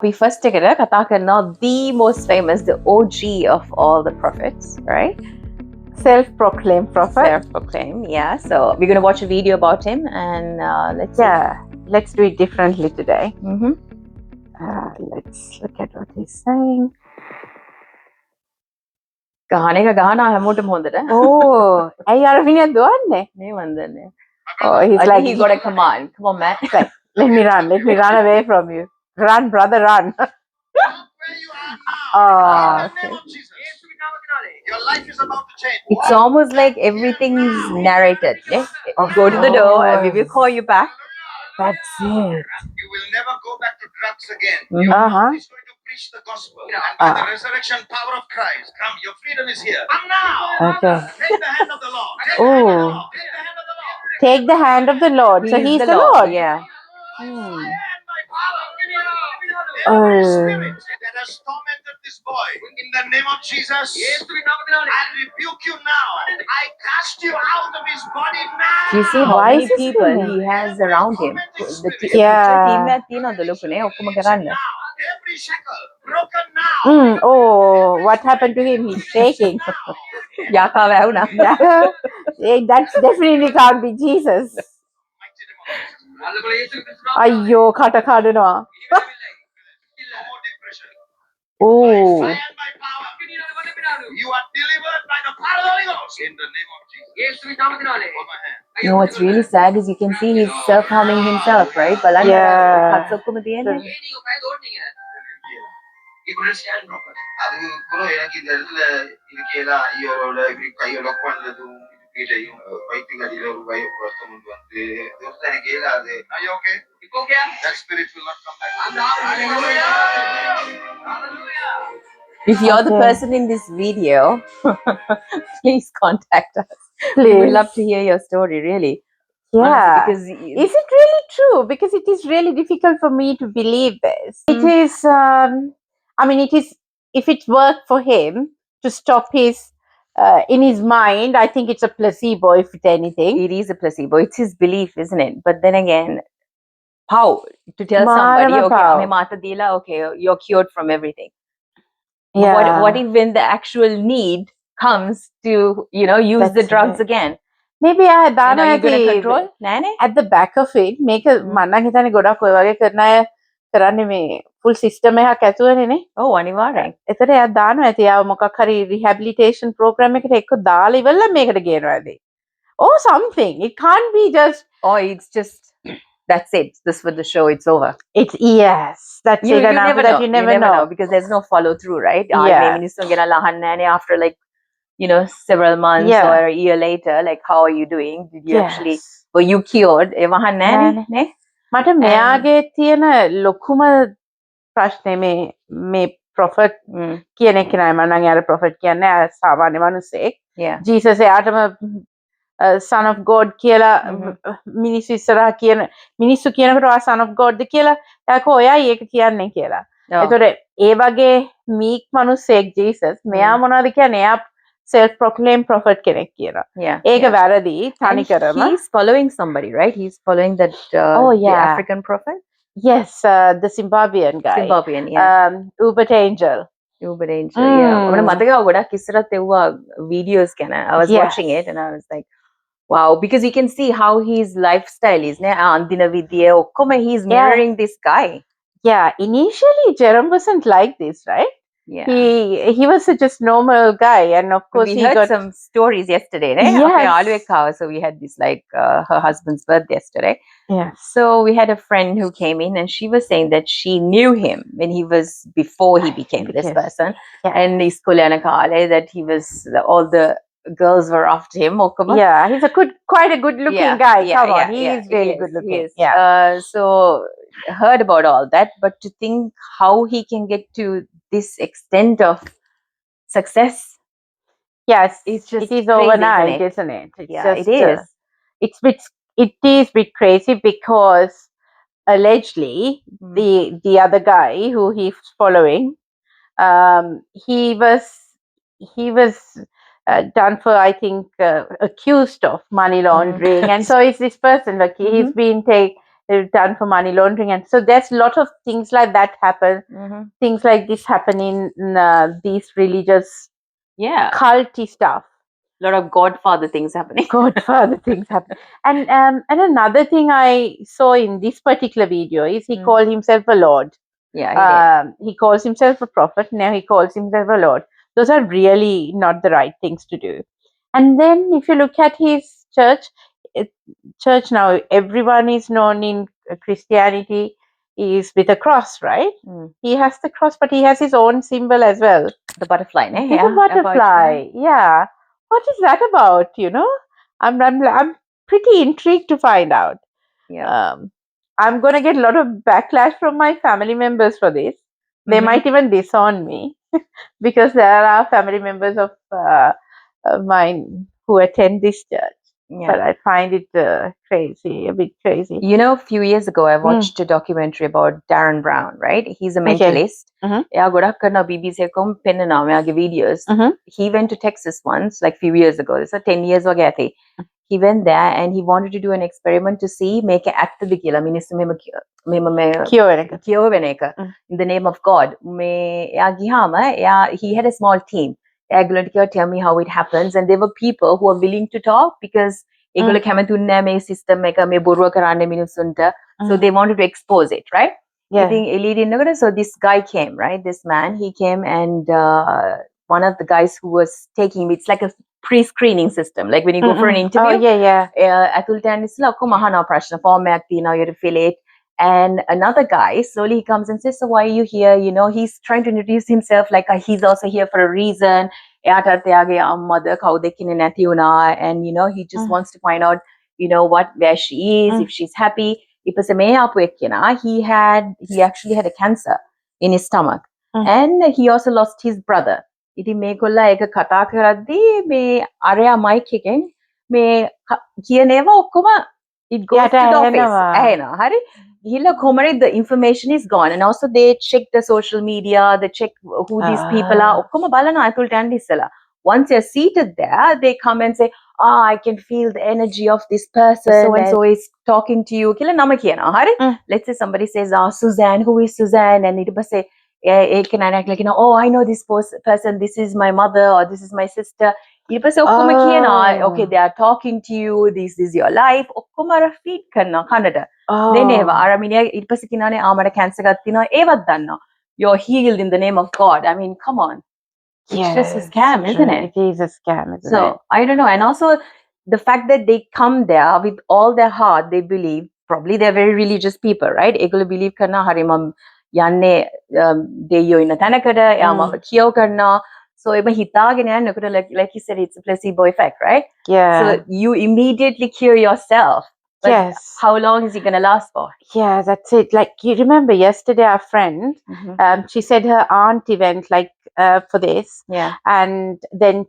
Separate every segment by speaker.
Speaker 1: We first take a කතා කරනවා the most famous, the OG of all the prophets, right?
Speaker 2: Self-proclaimed prophet.
Speaker 1: Self-proclaimed, yeah. So we're going to watch a video about him and
Speaker 2: let's do it differently today.
Speaker 1: Mm-hmm.
Speaker 2: Let's look at what he's saying.
Speaker 1: ගහන එක ගහනවා හැමෝටම හොඳට.
Speaker 2: Oh, ඇයි අර මිනිහා දුවන්නේ?
Speaker 1: මේ වන්දනේ.
Speaker 2: Oh, he's like,
Speaker 1: he got a command. Come on, man.
Speaker 2: Like, let me run away from you. Run, brother, run.
Speaker 1: Okay.
Speaker 3: Your life is about to change.
Speaker 1: It's almost like everything's narrated. Yeah? Go to the door and we will call you back.
Speaker 2: That's it.
Speaker 3: You will never go back to drugs again.
Speaker 1: Mhm.
Speaker 3: He's going to preach the gospel. And by the resurrection power of Christ, come, your freedom is here. Come now.
Speaker 2: Okay.
Speaker 3: Take the hand of the Lord. Take
Speaker 2: Oh.
Speaker 3: the hand of the Lord. Take the hand of the Lord.
Speaker 2: Take the hand of the Lord. So he's the Lord.
Speaker 1: Yeah.
Speaker 3: And by power.
Speaker 2: Oh.
Speaker 3: Every spirit that has tormented this boy, in the name of Jesus, I rebuke you now. I cast you out of his body now.
Speaker 1: You see how
Speaker 2: Why
Speaker 1: many
Speaker 2: is this
Speaker 1: people
Speaker 2: doing
Speaker 1: he has around him.
Speaker 2: Yeah.
Speaker 1: team එකක් තියෙනවද ලොකුනේ ඔක්කොම කරන්න.
Speaker 3: Every shackle broken now.
Speaker 2: Oh, what happened to him? He's shaking.
Speaker 1: යාකාව ඇහුණා.
Speaker 2: That definitely can't be Jesus. අයියෝ කට කඩනවා.
Speaker 3: No more depression.
Speaker 2: Oh.
Speaker 3: By and by power. You are delivered by the power of the Holy Ghost. In the name of Jesus. Hold my hand.
Speaker 1: You know what's really sad is you can see he's self-harming himself, right? බලන්න
Speaker 2: Yeah.
Speaker 1: cuts ඔක්කොම තියෙන්නේ.
Speaker 3: அது கூட எனக்கு இந்த இடத்துல இருக்கையில ஐயோட இப்படி கையை லொக் பண்ணதும் வீட்டையும் வயிற்று கடியில ஒரு வருத்தம் கொண்டு வந்து எனக்கு இயலாது ஐயோ okay that spirit will not come back.
Speaker 1: If you're the
Speaker 2: Okay.
Speaker 1: person in this video, please contact us. We
Speaker 2: Please.
Speaker 1: would love to hear your story, really.
Speaker 2: Yeah.
Speaker 1: Honestly, because
Speaker 2: Is it really true? Because it is really difficult for me to believe this. It is, it is, if it worked for him to stop his, in his mind, I think it's a placebo, if it's anything.
Speaker 1: it is a placebo. It's his belief, isn't it? But then again, how to tell somebody,
Speaker 2: Marama
Speaker 1: okay,
Speaker 2: pow.
Speaker 1: ame mata dila, okay, you're cured from everything. But
Speaker 2: Yeah.
Speaker 1: what if when the actual need comes to, use the
Speaker 2: That's
Speaker 1: drugs
Speaker 2: right.
Speaker 1: again?
Speaker 2: Maybe I
Speaker 1: And are you going to
Speaker 2: don't
Speaker 1: control? Nane?
Speaker 2: at the back of it, make a මන්න හිතන්නේ ගොඩක් ඔය වගේ කරන අය කරන්නේ මේ full system එකක් ඇතුළනේ නේ.
Speaker 1: Oh, අනිවාර්යෙන්.
Speaker 2: එතන එයා දානවා ඇති එයා මොකක් හරි rehabilitation program එකකට එක්ක දාලා ඉවරලා මේකට ගේනවා ඇති. Or something. It can't be just
Speaker 1: Or it's just, that's it. This for the show, it's over.
Speaker 2: it's yes. That's
Speaker 1: You
Speaker 2: it. And after that you never know.
Speaker 1: because there's no follow through, right?
Speaker 2: Yeah.
Speaker 1: After like, several months
Speaker 2: Yeah.
Speaker 1: or a year later, like, how are you doing? Did you actually,
Speaker 2: Yes.
Speaker 1: were you cured?
Speaker 2: නෑනේ. මට මෙයාගේ තියෙන ලොකුම ප්‍රශ්නේ මේ prophet කියන එක නෑ මම නම් යාර prophet කියන්නේ සාමාන්‍ය මිනිස්සෙක්.
Speaker 1: Yeah.
Speaker 2: Jesus එයාටම son of God කියලා මිනිස්සු ඉස්සරහා කියන මිනිස්සු කියනකොට ඔයා son of God ද කියලා එයා කෝ ඔයයි ඒක කියන්නේ කියලා.
Speaker 1: Oh.
Speaker 2: එතකොට ඒ වගේ meek මිනිස්සෙක් Jesus මෙයා මොනවද කියන්නේ එයා self proclaimed prophet කෙනෙක් කියනවා.
Speaker 1: Yeah.
Speaker 2: ඒක
Speaker 1: yeah.
Speaker 2: වැරදි
Speaker 1: And
Speaker 2: තනිකරම.
Speaker 1: he's following somebody, right? He's following that
Speaker 2: Oh,
Speaker 1: the
Speaker 2: yeah.
Speaker 1: African prophet,
Speaker 2: Yes, the Zimbabwean guy.
Speaker 1: Zimbabwean, yeah.
Speaker 2: Ubert Angel.
Speaker 1: Uber Angel, yeah. අපේ මතකව ගොඩක් ඉස්සරත් එව්වා videos ගැන. I was
Speaker 2: Yes.
Speaker 1: watching it and I was like, wow, because you can see how his lifestyle is. නේ අන්දින විදිය ඔක්කොම he's mirroring this guy.
Speaker 2: Yeah, initially Jerome wasn't like this, right?
Speaker 1: Yeah.
Speaker 2: He was just normal guy, and of course
Speaker 1: we
Speaker 2: he
Speaker 1: heard
Speaker 2: got
Speaker 1: some stories yesterday, right?
Speaker 2: Yes.
Speaker 1: අපේ යාළුවෙක් ආවා, so we had this like her husband's birthday yesterday.
Speaker 2: yes,
Speaker 1: So we had a friend who came in and she was saying that she knew him when he was before he became this
Speaker 2: Yes.
Speaker 1: person.
Speaker 2: Yeah.
Speaker 1: And Iskolana Kale, that he was all the girls were after him. Okama.
Speaker 2: yeah, he's quite a good looking guy. Come on, he is really good
Speaker 1: He
Speaker 2: looking.
Speaker 1: is.
Speaker 2: Yeah,
Speaker 1: So heard about all that, but to think how he can get to this extent of success,
Speaker 2: yes,
Speaker 1: it's just
Speaker 2: it is
Speaker 1: crazy,
Speaker 2: overnight, isn't it? It's
Speaker 1: yeah,
Speaker 2: just,
Speaker 1: it is.
Speaker 2: it is a bit crazy because allegedly the other guy who he's following, he was done for, I think, accused of money laundering, and so is this person. Like he's been done for money laundering, and so there's a lot of things like that happen. Things like this happen in these religious
Speaker 1: Yeah,
Speaker 2: culty stuff.
Speaker 1: a lot of Godfather things happening.
Speaker 2: Godfather things happen. And another thing I saw in this particular video is he called himself a lord.
Speaker 1: Yeah,
Speaker 2: He calls himself a prophet. Now he calls himself a lord. Those are really not the right things to do. And then if you look at his church now, everyone is known in Christianity is with a cross, right? He has the cross, but he has his own symbol as well.
Speaker 1: the butterfly, ne?
Speaker 2: There's a butterfly. Yeah. What is that about? I'm pretty intrigued to find out.
Speaker 1: Yeah.
Speaker 2: I'm going to get a lot of backlash from my family members for this. They might even disown me because there are family members of mine who attend this church.
Speaker 1: Yeah.
Speaker 2: But I find it crazy, a bit crazy.
Speaker 1: You know, a few years ago, I watched a documentary about Darren Brown, right? He's a mentalist. එයා ගොඩක් කරනවා BBC එකකම පෙන්නනවා මෙයාගේ videos. He went to Texas once, like few years ago. So 10 years වගේ ඇති. He went there and he wanted to do an experiment to see මේක ඇත්තද කියලා. මිනිස්සු මෙම කියව වෙන එක. In the name of God. එයා ගියාම he had a small team. Tell me how it happens, and there were people who were willing to talk because ඒගොල්ලෝ කැමති උන්නේ නැහැ මේ system එක මේ බොරුව කරන්න මිනිස්සුන්ට. So they wanted to expose it, right? I think එළියට so this guy came, right? This man, he came, and one of the guys who was taking, it's like a pre-screening system, like when you go for an interview. ඇතුළට යන්න ඉස්සෙල්ලා ඔක්කොම අහනවා ප්‍රශ්න form එකක් තියෙනවා, you have to fill it. And another guy, slowly he comes and says, so why are you here? You know, he's trying to introduce himself like he's also here for a reason. Mother, and you know, he just wants to find out, you know, where she is, if she's happy. He actually had a cancer in his stomach. And he also lost his brother. ඉතින් මේගොල්ලෝ ඒක කතා කරද්දී මේ අරයා mic එකෙන් මේ කියන ඒවා ඔක්කොම it goes to the office. ඇහෙනවා. හරි? ගිහිල්ලා කොහමද the information is gone, and also they check the social media, they check who these people are. ඔක්කොම බලනවා ඇතුළට යන්න ඉස්සලා. Once you're seated there, they come and say, I can feel the energy of this person. So and so is talking to you. කියලා නම කියනවා. හරි? Let's say somebody says, Suzanne, who is Suzanne? And ඊට පස්සේ it can act like, you know, oh, I know this person, this is my mother, or this is my sister. ඊට පස්සේ ඔක්කොම කියනවා, okay, they are talking to you, this is your life. ඔක්කොම අර feed කරනවා කනට. Then ඒවා අර මිනිහා ඊට පස්සේ කියනවානේ මට cancer එකක් තියෙනවා ඒවත් දන්නවා. You're healed in the name of God. I mean, come on. It's just a scam, isn't it?
Speaker 2: It is a scam, isn't it?
Speaker 1: So, I don't know. And also, the fact that they come there with all their heart, they believe, probably they're very religious people, right? ඒගොල්ලෝ believe කරනවා හරි මම යන්නේ දෙයියෝ ඉන්න තැනකට එයාම කියව කරනවා. So even හිතාගෙන යනකොට like you said, it's a placebo effect, right?
Speaker 2: Yeah.
Speaker 1: So you immediately cure yourself. But
Speaker 2: yes.
Speaker 1: How long is it going to last for?
Speaker 2: Yeah, that's it. Like, you remember yesterday our friend, she said her aunt went like for this.
Speaker 1: Yeah.
Speaker 2: And then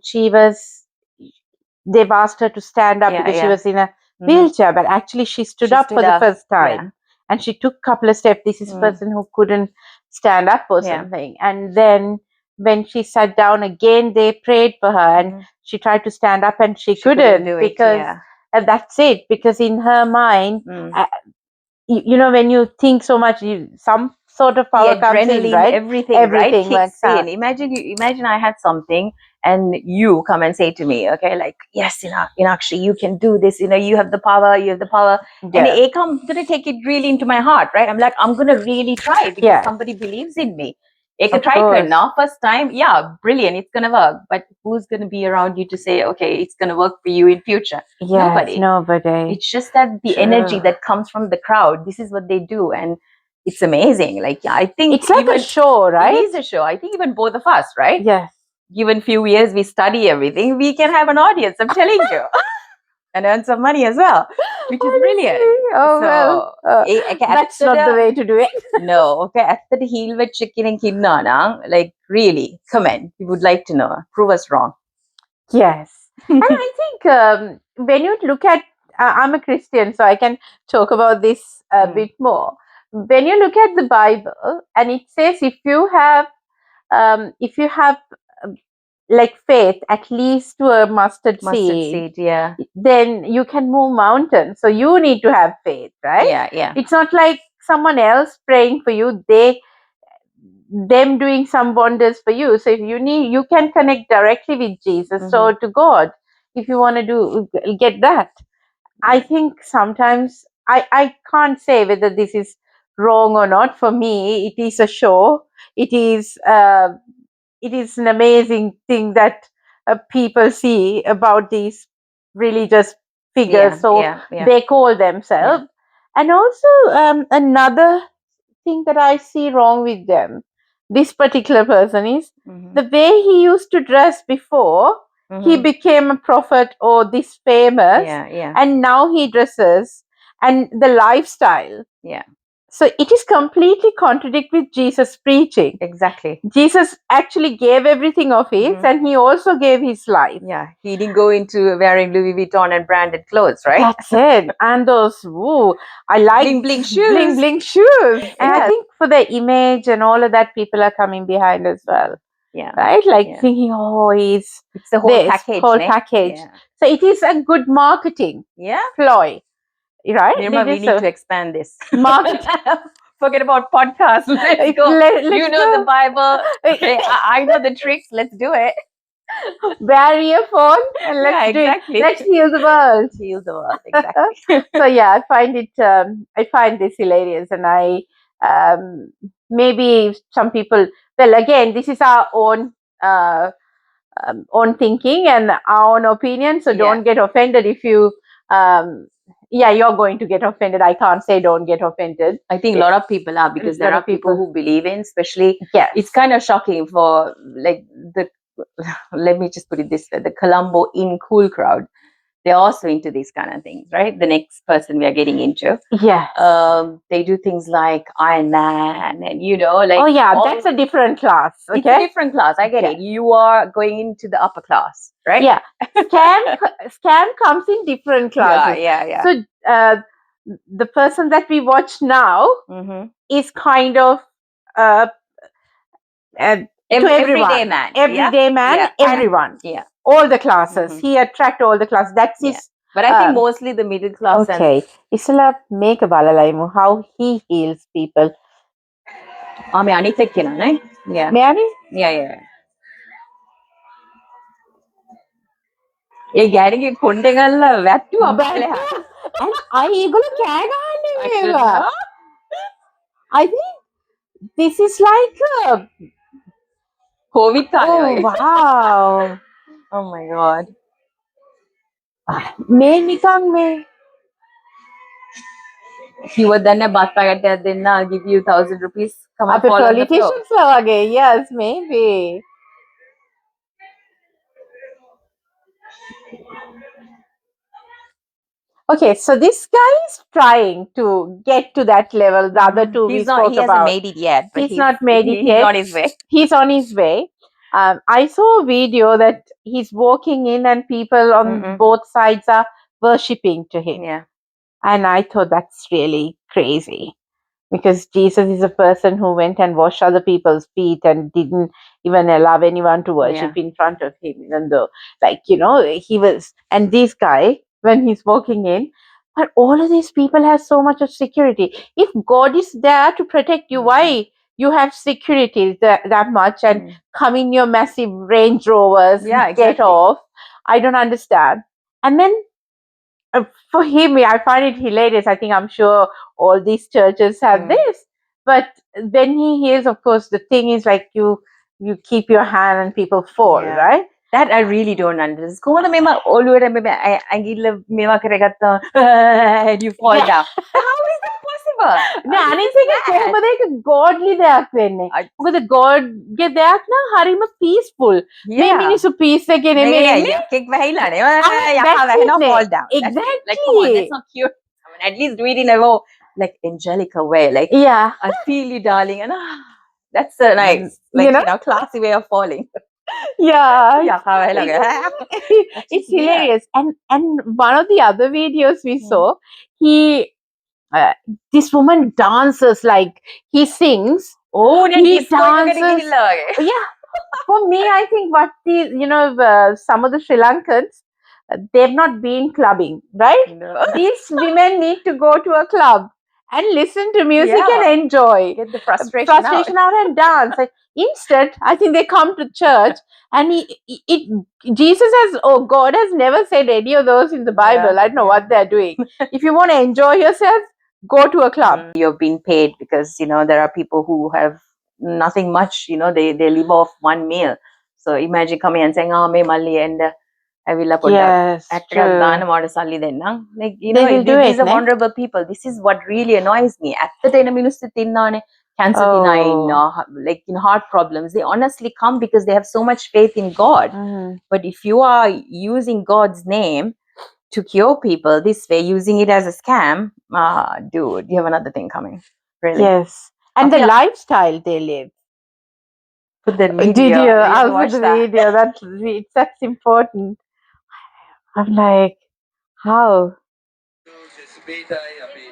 Speaker 2: they've asked her to stand up because she was in a wheelchair, but actually she stood up for the first time. Yeah. And she took a couple of steps. This is a person who couldn't stand up or something. And then when she sat down again, they prayed for her, and she tried to stand up and she couldn't
Speaker 1: do
Speaker 2: because
Speaker 1: it,
Speaker 2: that's it. Because in her mind, you know, when you think so much, some sort of power comes in, right?
Speaker 1: Everything right? Kicks in. Imagine I had something and you come and say to me, okay, like, yes, Inakshi, you can do this, you know, you have the power. And I'm going to take it really into my heart, right? I'm like, I'm going to really try because somebody believes in me. Try now, first time, brilliant, it's going to work. But who's going to be around you to say, okay, it's going to work for you in future?
Speaker 2: Yes, nobody.
Speaker 1: It's just that the energy that comes from the crowd, this is what they do. And it's amazing. Like, I think
Speaker 2: it's like a show, right?
Speaker 1: It is a show. I think even both of us, right?
Speaker 2: Yes.
Speaker 1: Given few years, we study everything, we can have an audience, I'm telling you. And earn some money as well, which is brilliant.
Speaker 2: Oh, so, well, that's not the way to do it.
Speaker 1: No, okay. After the heel with chicken and kidnana, like, really, comment. We would like to know. Prove us wrong.
Speaker 2: Yes. And I think when you look at, I'm a Christian, so I can talk about this a bit more. When you look at the Bible, and it says if you have like faith, at least to a mustard
Speaker 1: Mustard
Speaker 2: seed,
Speaker 1: seed, yeah.
Speaker 2: then you can move mountains. So you need to have faith, right?
Speaker 1: Yeah.
Speaker 2: It's not like someone else praying for you, them doing some wonders for you. So if you can connect directly with Jesus,
Speaker 1: Mm-hmm.
Speaker 2: so to God, if you want to get that. I think sometimes I can't say whether this is wrong or not. For me, it is a show. It is an amazing thing that people see about these religious figures. They call themselves. And also another thing that I see wrong with them, this particular person, is the way he used to dress before. He became a prophet or this famous, and now he dresses, and the lifestyle. So it is completely contradict with Jesus' preaching.
Speaker 1: Exactly.
Speaker 2: Jesus actually gave everything of his, and he also gave his life.
Speaker 1: Yeah, he didn't go into wearing Louis Vuitton and branded clothes, right?
Speaker 2: That's it. And those, I like
Speaker 1: Bling bling shoes.
Speaker 2: Bling bling shoes. And I think for the image and all of that, people are coming behind as well.
Speaker 1: Yeah.
Speaker 2: Right? Like thinking, it's
Speaker 1: the whole package.
Speaker 2: Package.
Speaker 1: Yeah.
Speaker 2: So it is a good marketing ploy. Right?
Speaker 1: Nirma, we need to expand this.
Speaker 2: Market.
Speaker 1: Forget about podcasts. Let's go.
Speaker 2: Let's
Speaker 1: you know
Speaker 2: go.
Speaker 1: The Bible. Okay, I know the tricks. Let's do it.
Speaker 2: Bury your phone and let's do it. Let's heal the world.
Speaker 1: Heal the world, exactly.
Speaker 2: So I find it. I find this hilarious, and I maybe some people. Well, again, this is our own thinking and our own opinion. So don't get offended if you. You're going to get offended. I can't say don't get offended.
Speaker 1: I think a lot of people are, because there are people who believe in, especially. It's kind of shocking for like let me just put it this way, the Colombo in cool crowd. They're also into these kind of things, right? The next person we are getting into. They do things like Iron Man and,
Speaker 2: that's a different class. Okay?
Speaker 1: It's a different class. I get it. You are going into the upper class, right?
Speaker 2: Yeah. Scam comes in different classes.
Speaker 1: Yeah.
Speaker 2: So the person that we watch now is kind of
Speaker 1: everyday man.
Speaker 2: Everyone. All the classes. He attract all the classes. That's his.
Speaker 1: But I think mostly the middle class.
Speaker 2: Okay. Isla make a balalaimu how he heals people.
Speaker 1: Me ani tekkena ne? Yeah.
Speaker 2: Me ani?
Speaker 1: Yeah. ඒ ගැරගේ කොණ්ඩේ ගල්ලා වැට්ටුවා අපලෙහා.
Speaker 2: And ඒගොල්ලෝ කෑ ගහන්නේ. I think this is like
Speaker 1: COVID time.
Speaker 2: Oh wow.
Speaker 1: Oh my god.
Speaker 2: මේ නිකන් මේ
Speaker 1: කිව්ව දන්න බත් පැකටයක් දෙන්න, I'll give you 1,000 rupees. Come on, follow the flow.
Speaker 2: Politicians වගේ. Yes, maybe. Okay, so this guy is trying to get to that level. The other two we spoke about.
Speaker 1: He hasn't made it yet. But
Speaker 2: he's not made it yet.
Speaker 1: He's on his way.
Speaker 2: He's on his way. I saw a video that he's walking in and people on both sides are worshipping to him.
Speaker 1: Yeah.
Speaker 2: And I thought that's really crazy. Because Jesus is a person who went and washed other people's feet and didn't even allow anyone to worship in front of him, even though, he was. And this guy, when he's walking in, but all of these people have so much of security. If God is there to protect you, why you have security that much and come in your massive Range Rovers, get off? I don't understand. And then for him, I find it hilarious. I think I'm sure all these churches have this. But when he hears, of course, the thing is like you keep your hand and people fall, right?
Speaker 1: That I really don't understand. කොහොමද මෙම ඔළුවට මෙම ඇඟිල්ල මේවා කරගත්තා and you fall down. How is that possible?
Speaker 2: නෑ අනිත් එක කොහොමද ඒක godly දෙයක් වෙන්නේ? මොකද God ගේ දෙයක් නම් හරිම peaceful. මේ මිනිස්සු peace එකේ නෙමෙයි ඉන්නේ.
Speaker 1: කෙක් වැහිලා නේ. යහා වැහෙනවා fall down.
Speaker 2: Exactly.
Speaker 1: Like come on, that's not cute. I mean, at least do it in a more like angelical way. Like I feel you, darling, and that's a nice, classy way of falling.
Speaker 2: It's hilarious. And one of the other videos we saw, this woman dances, like he sings.
Speaker 1: Oh,
Speaker 2: he dances. for me, I think what some of the Sri Lankans, they've not been clubbing, right?
Speaker 1: No.
Speaker 2: These women need to go to a club and listen to music
Speaker 1: Yeah.
Speaker 2: and enjoy.
Speaker 1: Get the frustration
Speaker 2: out and dance. And instead, I think they come to church and God has never said any of those in the Bible.
Speaker 1: Yeah,
Speaker 2: I don't know what they're doing. If you want to enjoy yourself, go to a club.
Speaker 1: You're being paid because there are people who have nothing much. They live off one meal. So imagine coming and saying, "Oh, me malli and avilla poddak
Speaker 2: Yes,
Speaker 1: ඇත්තටක්
Speaker 2: true.
Speaker 1: ගාන මට සල්ලි දෙන්නම්." Like
Speaker 2: They will do
Speaker 1: these
Speaker 2: it,
Speaker 1: are
Speaker 2: ne?
Speaker 1: vulnerable people. This is what really annoys me. ඇත්තට එන මිනිස්සුත් ඉන්නවනේ cancer
Speaker 2: Oh.
Speaker 1: තියන අය ඉන්නවා, like heart problems. They honestly come because they have so much faith in God. But if you are using God's name to cure people this way, using it as a scam, dude, you have another thing coming. Really?
Speaker 2: Yes. And the
Speaker 1: Okay.
Speaker 2: lifestyle they live.
Speaker 1: Put that video.
Speaker 2: Did you?
Speaker 1: We
Speaker 2: I'll
Speaker 1: haven't
Speaker 2: put
Speaker 1: watched
Speaker 2: the
Speaker 1: that.
Speaker 2: video. That's important. I'm like, how?
Speaker 3: සුපේටයි අපි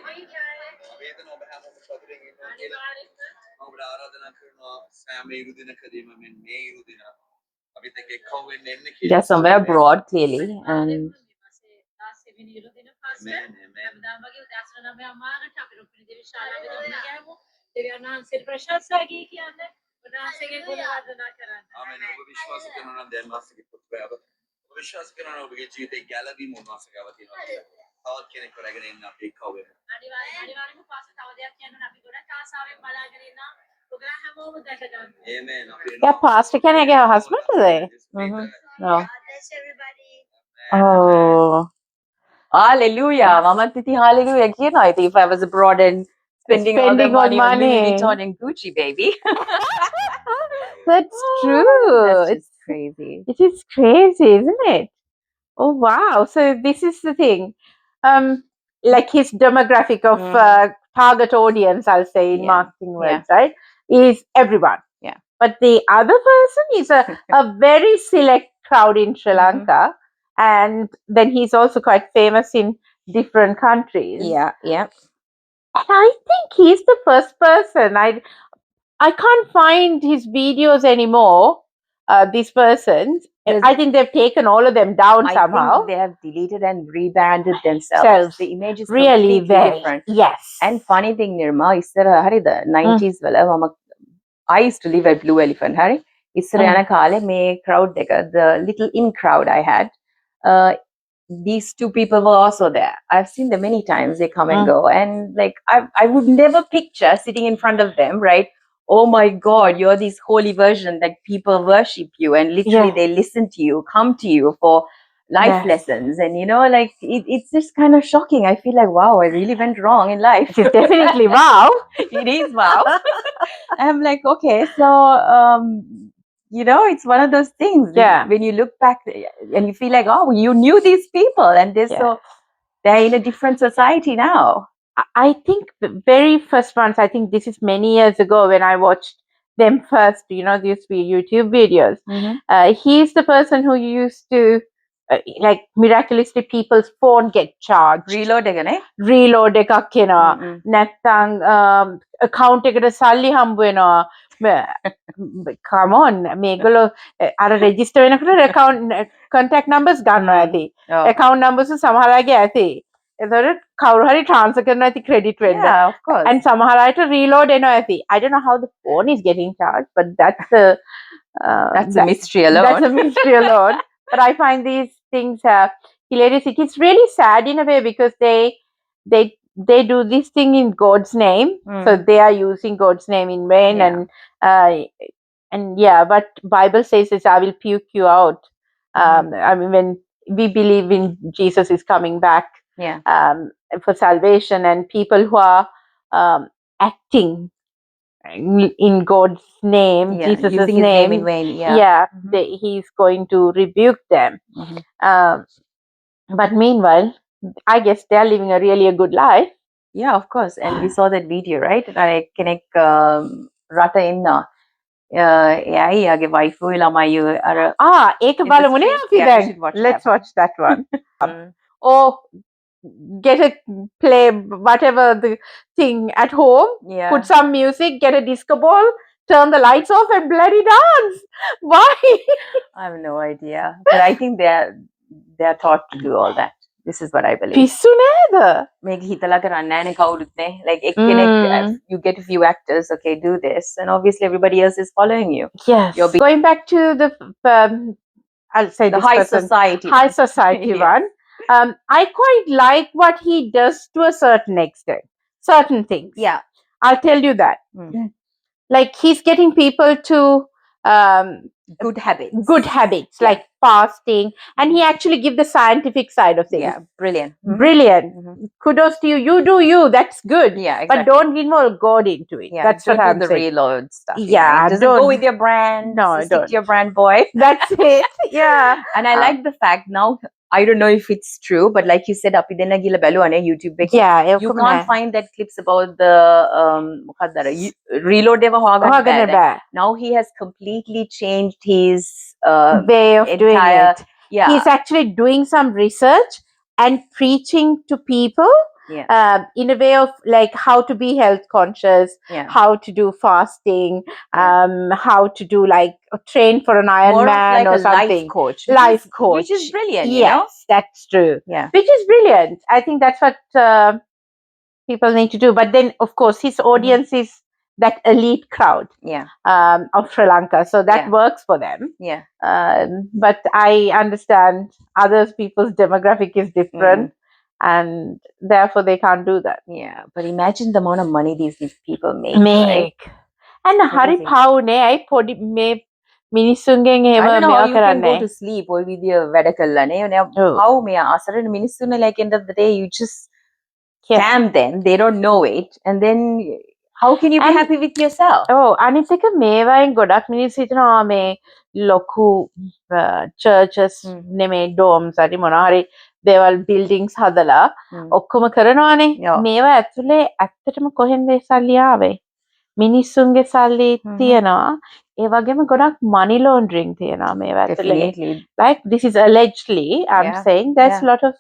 Speaker 3: වේදන ඔබ හැමෝම සතුටින් ඉන්නවා කියලා ඔබට ආරාධනා කරනවා සෑම ඉරු දිනකදීම මෙන්න මේ ඉරු දින අපිත් එක්ක එක්කව වෙන්න එන්න කියලා.
Speaker 1: They're somewhere abroad, clearly, and
Speaker 3: ආමෙන්. ඔබ විශ්වාස කරනවා නම් දැන් මාසික පුත්‍රයාව ඔබ විශ්වාස කරනවා නම් ඔබගේ ජීවිතේ ගැලවීම උන්වහන්සේ ගාව තියෙනවා කියලා. තවත් කෙනෙක් කරගෙන ඉන්න අපි එක්කව වෙන්න. Amen.
Speaker 2: Yeah, Pastor, can I get a husband today?
Speaker 1: no.
Speaker 2: Oh.
Speaker 1: Hallelujah. Mama Titi, hallelujah. I think if I was abroad and spending all the
Speaker 2: Spending on
Speaker 1: money on Louis
Speaker 2: money.
Speaker 1: Vuitton and Gucci, baby.
Speaker 2: That's true.
Speaker 1: That's
Speaker 2: It's
Speaker 1: just crazy.
Speaker 2: It is crazy, isn't it? Oh wow! So this is the thing, like his demographic of target audience, I'll say in
Speaker 1: Yeah.
Speaker 2: marketing words, right? Is everyone.
Speaker 1: Yeah.
Speaker 2: But the other person is a very select crowd in Sri Lanka, and then he's also quite famous in different countries.
Speaker 1: Yeah, yeah.
Speaker 2: And I think he's the first person. I can't find his videos anymore. These persons. I think they've taken all of them down somehow.
Speaker 1: I think they have deleted and rebranded themselves. The image is
Speaker 2: really
Speaker 1: completely
Speaker 2: very
Speaker 1: different.
Speaker 2: Yes.
Speaker 1: And funny thing, Nirma, ඉස්සර හරිද 90s වල I used to live at Blue Elephant, Harry. ඉස්සර යන කාලේ මේ crowd එක, the little in crowd I had, these two people were also there. I've seen them many times. They come and go, and like I would never picture sitting in front of them, right? Oh my God, you're this holy version that people worship you, and literally they listen to you, come to you for life lessons, and like it's just kind of shocking. I feel like, wow, I really went wrong in life.
Speaker 2: It's definitely wow.
Speaker 1: It is wow. I'm like, okay, so it's one of those things.
Speaker 2: Yeah.
Speaker 1: When you look back and you feel like, oh, you knew these people, and they're in a different society now.
Speaker 2: I think the very first ones, I think this is many years ago when I watched them first, these YouTube videos. He's the person who used to, like, miraculously people's phone get charged.
Speaker 1: Reload එකනේ.
Speaker 2: Reload එකක් එනවා. නැත්තම් account එකට සල්ලි හම්බ වෙනවා. Come on, මේගොල්ලෝ අර register වෙනකොට account contact numbers ගන්නවා ඇති. Account numbers සමහර අයගේ ඇති. එතකොට කවුරු හරි transfer කරනවා ඇති credit වෙන්න.
Speaker 1: Yeah, of course.
Speaker 2: And සමහර අයට reload එනවා ඇති. I don't know how the phone is getting charged, but that's
Speaker 1: a mystery alone.
Speaker 2: That's a mystery alone. But I find these things hilarious. It is really sad in a way because they do this thing in God's name. So they are using God's name in vain, and but Bible says this, I will puke you out. I mean, when we believe in Jesus is coming back for salvation, and people who are acting in God's name, Jesus'
Speaker 1: using his name in vain,
Speaker 2: he's going to rebuke them. But meanwhile, I guess they're living a really good life.
Speaker 1: Yeah, of course. And we saw that video, right? Like කෙනෙක් රට ඉන්නවා. එයායි යාගේ wife ළමයි අර
Speaker 2: ඒක බලමුනේ අපි දැන්. Let's watch that one. Or get a play whatever the thing at home, put some music, get a disco ball, turn the lights off and bloody dance. Why?
Speaker 1: I have no idea, but I think they're taught to do all that. This is what I believe.
Speaker 2: පිස්සු නේද?
Speaker 1: Make hitala කරන්නේ නැහැ නේ කවුරුත් නේ. Like එක්කෙනෙක්, you get a few actors, okay, do this, and obviously everybody else is following you.
Speaker 2: Yes. Going back to the I'll say
Speaker 1: The
Speaker 2: this
Speaker 1: high
Speaker 2: person,
Speaker 1: society.
Speaker 2: high society
Speaker 1: Yes.
Speaker 2: one. I quite like what he does to a certain extent. Certain things.
Speaker 1: Yeah.
Speaker 2: I'll tell you that. Like he's getting people to
Speaker 1: Good habits.
Speaker 2: good habits,
Speaker 1: Yeah.
Speaker 2: like fasting, and he actually give the scientific side of things.
Speaker 1: Yeah, brilliant.
Speaker 2: Brilliant. Kudos to you. You do you. That's good.
Speaker 1: Yeah, exactly.
Speaker 2: But don't involve God into it.
Speaker 1: Yeah,
Speaker 2: That's
Speaker 1: don't
Speaker 2: what
Speaker 1: do
Speaker 2: I'm
Speaker 1: the
Speaker 2: saying.
Speaker 1: reload stuff.
Speaker 2: Yeah,
Speaker 1: it doesn't
Speaker 2: don't.
Speaker 1: go with your brand.
Speaker 2: No,
Speaker 1: so stick
Speaker 2: don't.
Speaker 1: to your brand, boy.
Speaker 2: That's it. Yeah.
Speaker 1: And I like the fact now. I don't know if it's true, but like you said, අපි දෙන්න ගිහලා බැලුවානේ YouTube එකේ.
Speaker 2: Yeah.
Speaker 1: You can't find that clips about the මොකක්ද reload ඒවා හොයාගන්න බෑ. Now he has completely changed his
Speaker 2: way of doing
Speaker 1: entire
Speaker 2: it.
Speaker 1: Yeah.
Speaker 2: He's actually doing some research and preaching to people in a way of like how to be health conscious, how to do fasting, how to do like train for an Ironman
Speaker 1: like
Speaker 2: or
Speaker 1: a
Speaker 2: something.
Speaker 1: life coach. Which is brilliant.
Speaker 2: Yes,
Speaker 1: you know?
Speaker 2: that's true.
Speaker 1: Yeah.
Speaker 2: Which is brilliant. I think that's what people need to do. But then, of course, his audience is that elite crowd of Sri Lanka. So that works for them.
Speaker 1: Yeah.
Speaker 2: But I understand other people's demographic is different. And therefore they can't do that.
Speaker 1: Yeah. But imagine the amount of money these people make.
Speaker 2: Right? And hari paune ai podi me මිනිස්සුන්ගෙන්
Speaker 1: I
Speaker 2: එහෙම
Speaker 1: don't know how
Speaker 2: මේවා
Speaker 1: you can go
Speaker 2: කරන්නේ.
Speaker 1: to sleep ඔය විදිය වැඩ කළානේ. How me අසරණ මිනිස්සුනේ, like end of the day you just scam them. They don't know it. And then how can you be happy with yourself?
Speaker 2: අනිත් එක මේවායින් ගොඩක් මිනිස්සු හිතනවා මේ ලොකු churches නෙමේ dorms හරි මොනවා හරි දේවල් buildings හදලා ඔක්කොම කරනවානේ. මේවා ඇතුලේ ඇත්තටම කොහෙන්ද සල්ලි ආවේ? මිනිස්සුන්ගේ සල්ලි තියනවා. ඒ වගේම ගොඩක් money laundering තියනවා මේවා ඇතුලේ. Like this is allegedly, I'm saying there's a lot of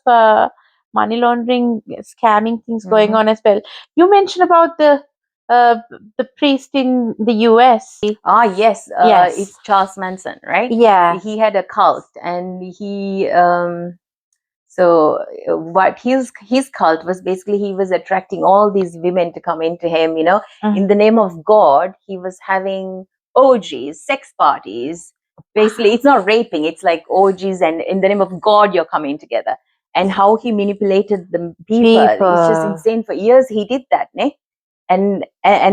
Speaker 2: money laundering, scamming things going on as well. You mentioned about the priest in the US.
Speaker 1: Yes. It's Charles Manson, right?
Speaker 2: Yeah.
Speaker 1: He had a cult, and he so what his cult was basically, he was attracting all these women to come into him, you know. In the name of God, he was having orgies, sex parties. Basically, it's not raping, it's like orgies, and in the name of God you're coming together. And how he manipulated the people. It's just insane. For years he did that, ne? And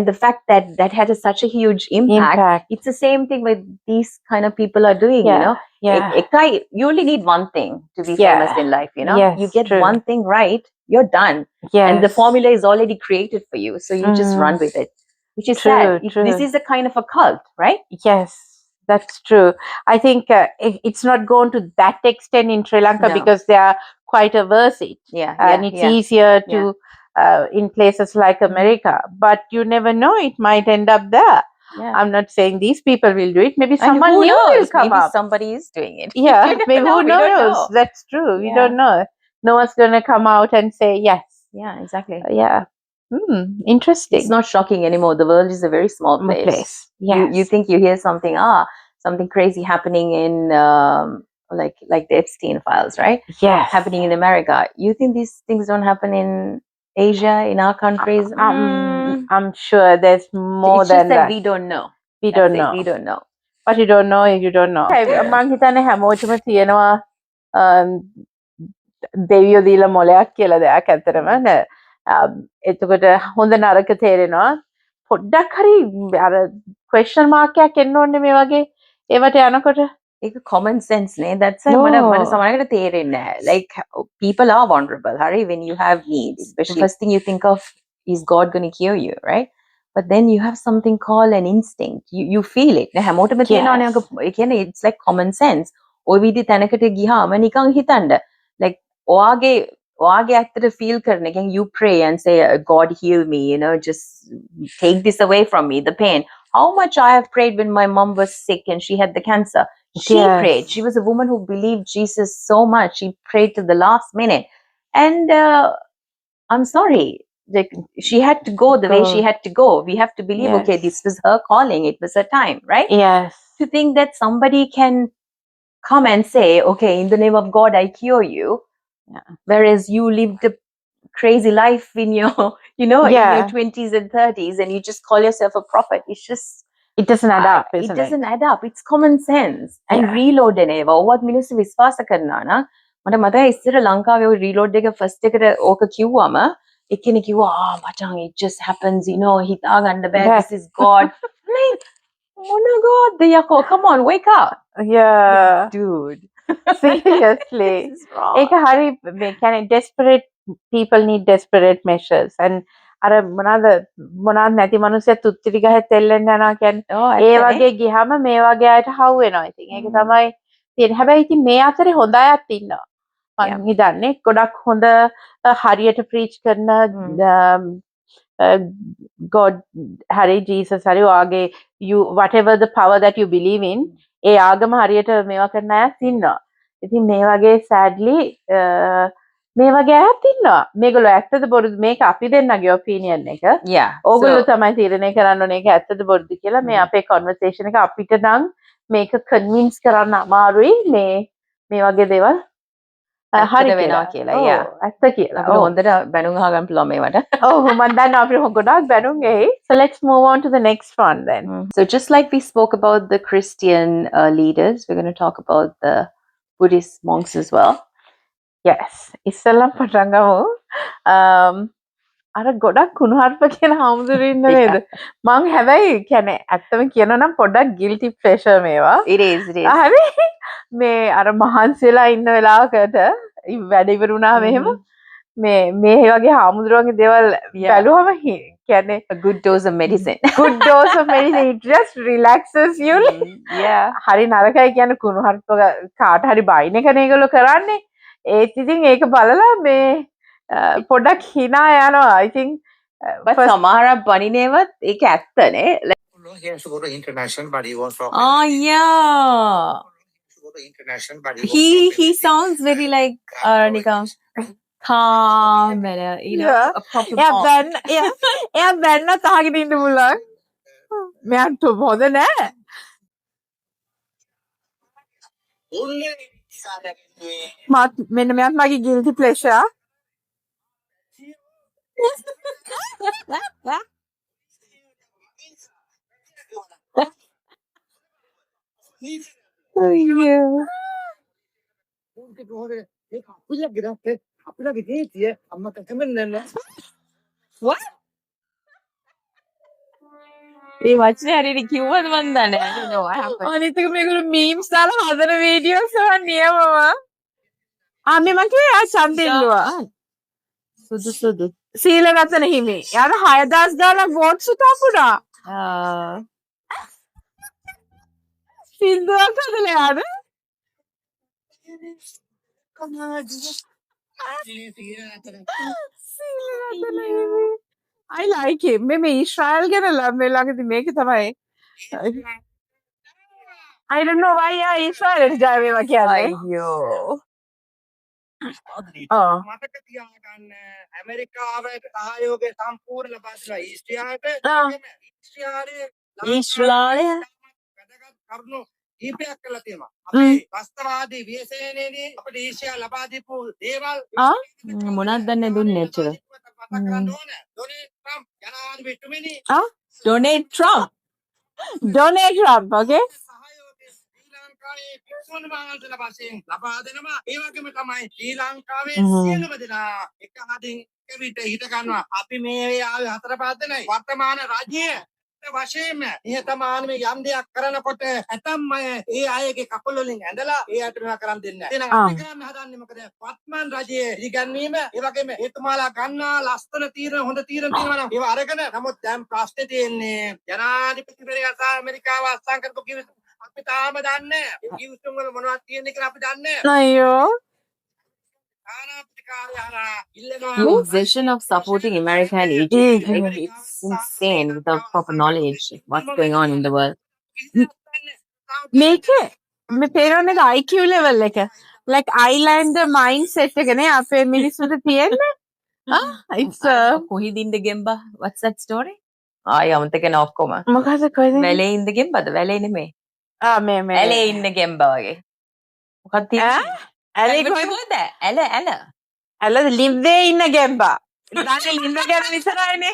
Speaker 1: the fact that had such a huge impact. It's the same thing with these kind of people are doing, you know. You only need one thing to be famous in life, you know. You get one thing right, you're done. And the formula is already created for you, so you just run with it, which is sad. This is a kind of a cult, right?
Speaker 2: Yes, that's true. I think it's not gone to that extent in Sri Lanka because they are quite averse it. And it's easier to in places like America, but you never know, it might end up there. I'm not saying these people will do it. Maybe someone new will come
Speaker 1: maybe
Speaker 2: up.
Speaker 1: somebody is doing it.
Speaker 2: Maybe who knows? That's true. We don't know. No one's going to come out and say yes.
Speaker 1: Exactly.
Speaker 2: Interesting.
Speaker 1: It's not shocking anymore. The world is a very small place. You think you hear something crazy happening in like the Epstein files, right? Happening in America. You think these things don't happen in Asia, in our countries?
Speaker 2: I'm sure there's more
Speaker 1: it's
Speaker 2: than
Speaker 1: just that
Speaker 2: that.
Speaker 1: we don't know.
Speaker 2: We don't know.
Speaker 1: We don't know.
Speaker 2: But you don't know if you don't know. මං හිතන්නේ හැමෝටම තියෙනවා දෙවියෝ දීලා මොලයක් කියලා දෙයක් ඇත්තටම නේ. එතකොට හොඳ නරක තේරෙනවා. පොඩ්ඩක් හරි අර question mark එකක් එන්න ඕනේ මේ වගේ ඒවට යනකොට.
Speaker 1: ඒක common sense නේ. That's why මට සමහරකට තේරෙන්නේ නැහැ. Like people are vulnerable, Hari, when you have needs. Especially the first thing you think of is God going to cure you, right? But then you have something called an instinct. You feel it. හැමෝටම තියෙනවනේ ඒ කියන්නේ it's like common sense. ඔය විදි තැනකට ගියාම නිකන් හිතන්න. Like ඔයාගේ ඇත්තට feel කරන එකෙන් you pray and say God heal me, you know, just take this away from me, the pain. How much I have prayed when my mom was sick and she had the cancer. She prayed. She was a woman who believed Jesus so much. She prayed to the last minute. And I'm sorry,
Speaker 2: like,
Speaker 1: she had to go the way she had to go. We have to believe, okay,
Speaker 2: Yes.
Speaker 1: this was her calling. It was her time, right?
Speaker 2: Yes.
Speaker 1: To think that somebody can come and say, okay, in the name of God, I cure you.
Speaker 2: Yeah.
Speaker 1: Whereas you lived a crazy life in your, in your 20s and 30s, and you just call yourself a prophet. It's just,
Speaker 2: it doesn't add up,
Speaker 1: it
Speaker 2: isn't
Speaker 1: doesn't add up. It's common sense. And
Speaker 2: Yeah.
Speaker 1: reload එනවා. ඔවත් මිනිස්සු විශ්වාස කරනවා නා. මට මතකයි ඉස්සර ලංකාවේ ඔය reload එක first එකට ඕක කිව්වම එක්කෙනෙක් කිව්වා මචං it just happens, you know, හිතා ගන්න බෑ, this is God. Like, මොන God යකෝ, come on, wake up.
Speaker 2: Yeah.
Speaker 1: Dude.
Speaker 2: Seriously.
Speaker 1: This is wrong.
Speaker 2: ඒක හරි මේ කියන්නේ desperate people need desperate measures and අර මොනවාද නැති මිනිස්සු තුත්තිරි ගහේ තෙල්ලෙන්න යනවා කියන්නේ ඒ වගේ ගියාම මේ වගේ අයට හවු වෙනවා. ඉතින් ඒක තමයි තියෙන්නේ. හැබැයි ඉතින් මේ අතරේ හොඳ අයත් ඉන්නවා. මම හිතන්නේ ගොඩක් හොඳ හරියට preach කරන God හරි Jesus හරි වාගේ you whatever the power that you believe in ඒ ආගම හරියට මේවා කරන අයත් ඉන්නවා. ඉතින් මේ වගේ sadly මේ වගේ අයත් ඉන්නවා. මේගොල්ලෝ ඇත්තද බොරුද මේක අපි දෙන්නගේ opinion එක. ඕගොල්ලෝ තමයි තීරණය කරන්න ඕනේ ඒක ඇත්තද බොරුද කියලා. මේ අපේ conversation එක අපිට නම් මේක convince කරන්න අමාරුයි මේ වගේ දේවල් හරි වෙනවා කියලා. ඇත්ත කියලා.
Speaker 1: අපිට හොඳට බැනුම් අහගන්න පුළුවන් මේවට.
Speaker 2: ඔව් මම දන්නවා අපිට ගොඩාක් බැනුම් එයි. So let's move on to the next one then.
Speaker 1: So just like we spoke about the Christian leaders, we're going to talk about the Buddhist monks as well.
Speaker 2: Yes. ඉස්සෙල්ලා පටන් ගමු. අර ගොඩක් කුණුහරුප කියන හාමුදුරුවෝ ඉන්න නේද? මං හැබැයි කියන්නේ ඇත්තම කියනවා නම් පොඩක් guilty pleasure මේවා.
Speaker 1: It is.
Speaker 2: හරි. මේ අර මහන්සියලා ඉන්න වෙලාවකට වැඩ ඉවර වුණාම එහෙම මේ වගේ හාමුදුරුවන්ගේ දේවල් බැලුවම කියන්නේ
Speaker 1: a good dose of medicine.
Speaker 2: Good dose of medicine. It just relaxes you. හරි නරකයි කියන්නේ කුණුහරුප කාට හරි බයින් එකනේ ඒගොල්ලෝ කරන්නේ. ඒත් ඉතින් ඒක බලලා මේ පොඩක් hina යනවා. I think
Speaker 1: but සමහරක් බණිනේවත් ඒක ඇත්තනේ.
Speaker 4: He has to go to international, but he wants to.
Speaker 1: Oh yeah.
Speaker 4: Go to international, but
Speaker 1: he sounds very like නිකන් calm and you know a proper monk.
Speaker 2: එයා බැන්න තහගෙන ඉන්න පුළුවන්. මෙයාට හොඳ නෑ. මෙන්න මෙයාත් මගේ guilty pleasure.
Speaker 1: What? ඒ වචනේ හරියට කිව්වද මන් දන්නේ. I don't know what happened.
Speaker 2: අනිත් එක මේගොල්ලෝ memes දාලා හදන videos ඒවා නියමම. මේ මං කිව්වේ ආ සම්දිල්ලුවා.
Speaker 1: සුදු.
Speaker 2: සීලරතන හිමි. යාර 6000 ගානක් votes උතාපුණා. සින්දුවක් හදලා යාර. සීලරතන හිමි. I like him. මේ ඊශ්‍රායල් ගැන මේ ළඟදී මේක තමයි. I don't know why ඊශ්‍රායලට ජය වේවා කියන්නේ.
Speaker 1: අයියෝ.
Speaker 4: මතක තියාගන්න ඇමරිකාවේ සහයෝගය සම්පූර්ණ ලබා දෙනවා ඊශ්‍රායලය වැදගත් කරුණු කීපයක් කළා තියෙනවා. අපේ වස්ත්‍රවාදී ව්‍යසනයේදී අපිට ඊශ්‍රායල ලබා දීපු දේවල්
Speaker 1: මොනවද දන්නේ දුන්නේ ඇත්තට.
Speaker 4: Donate Trump,
Speaker 2: okay?
Speaker 4: වශයෙන්ම නිහතමානීව යම් දෙයක් කරනකොට ඇතම් අය ඒ අයගේ කකුල් වලින් ඇඳලා ඒ අයට මේවා කරන් දෙන්නේ නැහැ. එහෙනම් අපි කරන්න හදන්නේ මොකද? වත්මන් රජයේ ඉගැන්වීම, ඒ වගේම එතුමාලා ගන්නා ලස්සන තීරණ හොඳ තීරණ තියෙනවා නම් ඒවා අරගෙන නමුත් දැන් ප්‍රශ්නේ තියෙන්නේ ජනාධිපතිවරයා සහ ඇමරිකාව අත්සන් කරපු කිවිසුම් අපි තාම දන්නේ නැහැ. ඒ කිවිසුම් වල මොනවද තියෙන්නේ කියලා අපි දන්නේ නැහැ.
Speaker 2: අයියෝ.
Speaker 1: The obsession of supporting America and Egypt, it's insane without proper knowledge of what's going on in the world.
Speaker 2: මේක මේ පේනවනේ IQ level එක. like islander mindset එකනේ අපේ මිනිස්සුන්ට තියෙන්නේ. It's
Speaker 1: කොහිද ඉන්න ගෙම්බා? What's that story? ආය අමතකන ඔක්කොම.
Speaker 2: මොකද කොහෙද?
Speaker 1: වැලේ ඉන්න ගෙම්බද? වැලේ නෙමෙයි.
Speaker 2: මේ
Speaker 1: ඇලේ ඉන්න ගෙම්බා වගේ. මොකක්ද තියෙන්නේ?
Speaker 2: ඇලේ
Speaker 1: කොහෙද? ඇල.
Speaker 2: ඇල ලිම්බේ ඉන්න ගෙම්බා. ඊට ලිම්බ ගැන විතරයිනේ.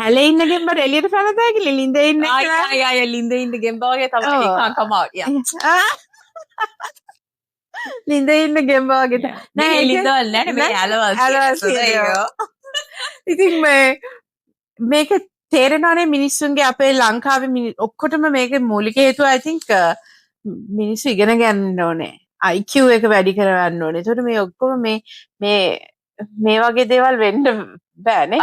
Speaker 2: ඇලේ ඉන්න ගෙම්බට එළියට පැනලා ගිහලා ලින්දේ ඉන්න
Speaker 1: ආය ලින්දේ ඉන්න ගෙම්බා වගේ තමයි. He can't come out. Yeah.
Speaker 2: ලින්දේ ඉන්න ගෙම්බා වගේ.
Speaker 1: නෑ ලින්දවල් නෑ මේ ඇලවල්.
Speaker 2: ඉතින් මේක තේරෙනවානේ මිනිස්සුන්ගේ අපේ ලංකාවේ ඔක්කොටම මේකේ මූලික හේතුව I think මිනිස්සු ඉගෙන ගන්න ඕනේ. IQ එක වැඩි කරගන්න ඕනේ. ඒකට මේ ඔක්කොම මේ වගේ දේවල් වෙන්න බෑනේ.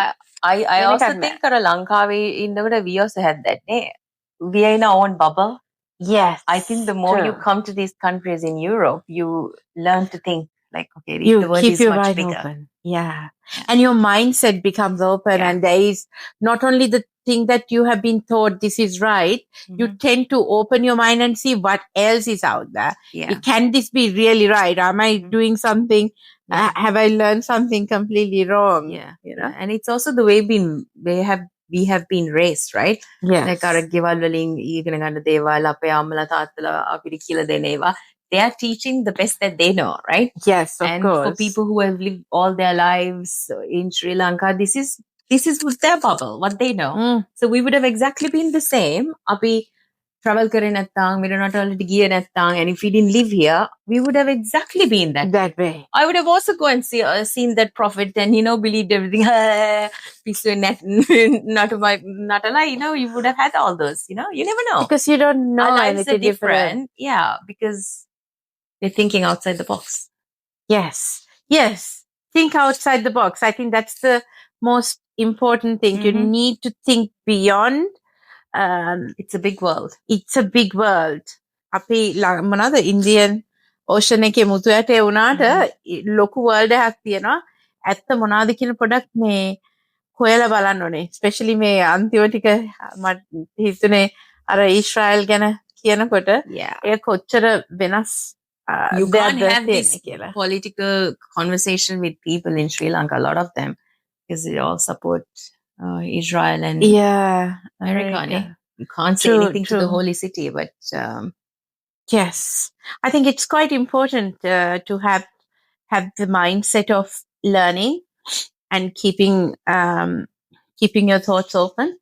Speaker 1: I also think අර ලංකාවේ ඉන්නකොට we also had that නේ. We are in our own bubble.
Speaker 2: Yes.
Speaker 1: I think the more you come to these countries in Europe, you learn to think like, okay,
Speaker 2: you
Speaker 1: the world
Speaker 2: keep
Speaker 1: is
Speaker 2: your
Speaker 1: much
Speaker 2: mind
Speaker 1: bigger.
Speaker 2: open. Yeah. And your mindset becomes open, and there is not only the thing that you have been taught this is right, you tend to open your mind and see what else is out there.
Speaker 1: Yeah.
Speaker 2: Can this be really right? Am I doing something? Have I learned something completely wrong?
Speaker 1: Yeah. You know, and it's also the way we have been raised, right?
Speaker 2: Yes.
Speaker 1: Like අර ගෙවල් වලින් ඊගෙන ගන්න දේවල් අපේ අම්මලා තාත්තලා අපිට කියලා දෙන ඒවා. They are teaching the best that they know, right?
Speaker 2: Yes, of
Speaker 1: and
Speaker 2: course.
Speaker 1: for people who have lived all their lives in Sri Lanka, this is their bubble, what they know. So we would have exactly been the same. Api travel kare nattang, mera natalata giye nattang, and if we didn't live here, we would have exactly been
Speaker 2: that way.
Speaker 1: I would have also gone and seen that prophet and believed everything. Not a lie. You would have had all those. You never know
Speaker 2: Because you don't know
Speaker 1: our lives
Speaker 2: anything
Speaker 1: are different. Yeah, because they're thinking outside the box.
Speaker 2: Yes. Think outside the box. I think that's the most important thing. You need to think beyond.
Speaker 1: It's a big world.
Speaker 2: It's a big world. අපි මොනවාද Indian ocean එකේ මුතු ඇටේ වුණාට ලොකු world එකක් තියෙනවා. ඇත්ත මොනවාද කියන පොඩක් මේ හොයලා බලන්න ඕනේ. ස්පෙෂලි මේ අන්තිම ටික මට හිතුනේ අර ඊශ්‍රායල් ගැන කියනකොට ඒක කොච්චර වෙනස්
Speaker 1: you can't have this political conversation with people in Sri Lanka, a lot of them, because they all support Israel and America. Yeah. You can't say anything to the holy city, but
Speaker 2: yes, I think it's quite important to have the mindset of learning and keeping your thoughts open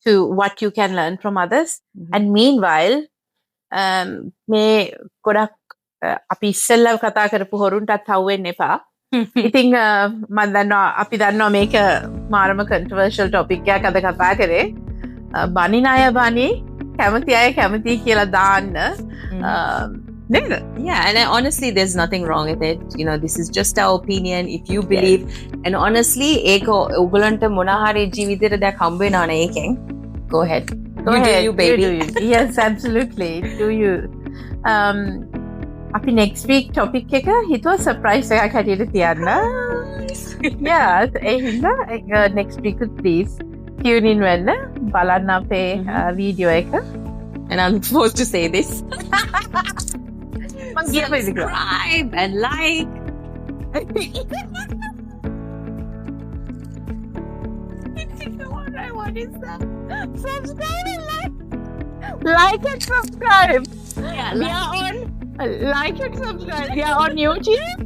Speaker 2: to what you can learn from others. And meanwhile, මේ ගොඩක් අපි ඉස්සෙල්ලා කතා කරපු හොරුන්ටත් හවුවෙන්න එපා. ඉතින් මම දන්නවා අපි දන්නවා මේක මාරම controversial topic එකක් අද කතා කරේ. බනින අය බනි, කැමති අය කැමති කියලා දාන්න.
Speaker 1: Yeah, and honestly, there's nothing wrong with it. This is just our opinion. If you believe, and honestly, ඒක ඔයගලන්ට මොන හරි ජීවිතේට දැක් හම්බ වෙනවනේ ඒකෙන්. Go ahead.
Speaker 2: Go ahead,
Speaker 1: do you, baby.
Speaker 2: Yes, absolutely. Do you. අපි next week topic එක හිතුවා surprise එකක් හැටියට තියන්න. Yeah, ඒ හින්දා next week please tune in වෙන්න බලන්න අපේ video එක.
Speaker 1: And I'm supposed to say this.
Speaker 2: Subscribe
Speaker 1: and like. What is that?
Speaker 2: Subscribe and like. Like and subscribe.
Speaker 1: Yeah,
Speaker 2: we are on like and subscribe. We are on YouTube,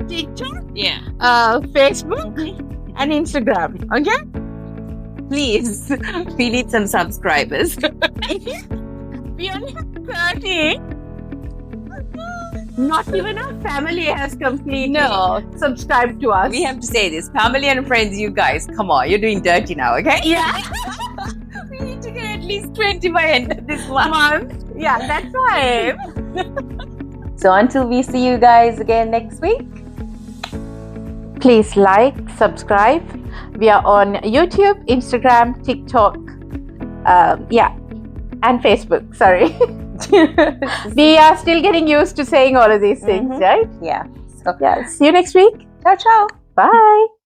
Speaker 2: TikTok, Facebook, and Instagram. Okay?
Speaker 1: Please, we need some subscribers.
Speaker 2: We only have 30. Not even our family has completely subscribed to us.
Speaker 1: We have to say this. Family and friends, you guys, come on. You're doing dirty now, okay?
Speaker 2: Yeah.
Speaker 1: We need to get at least 20 by end of this month.
Speaker 2: Yeah, that's right.
Speaker 1: So until we see you guys again next week,
Speaker 2: please like, subscribe. We are on YouTube, Instagram, TikTok, and Facebook. Sorry. We are still getting used to saying all of these things, right?
Speaker 1: Yeah.
Speaker 2: So, see you next week.
Speaker 1: Ciao, ciao.
Speaker 2: Bye.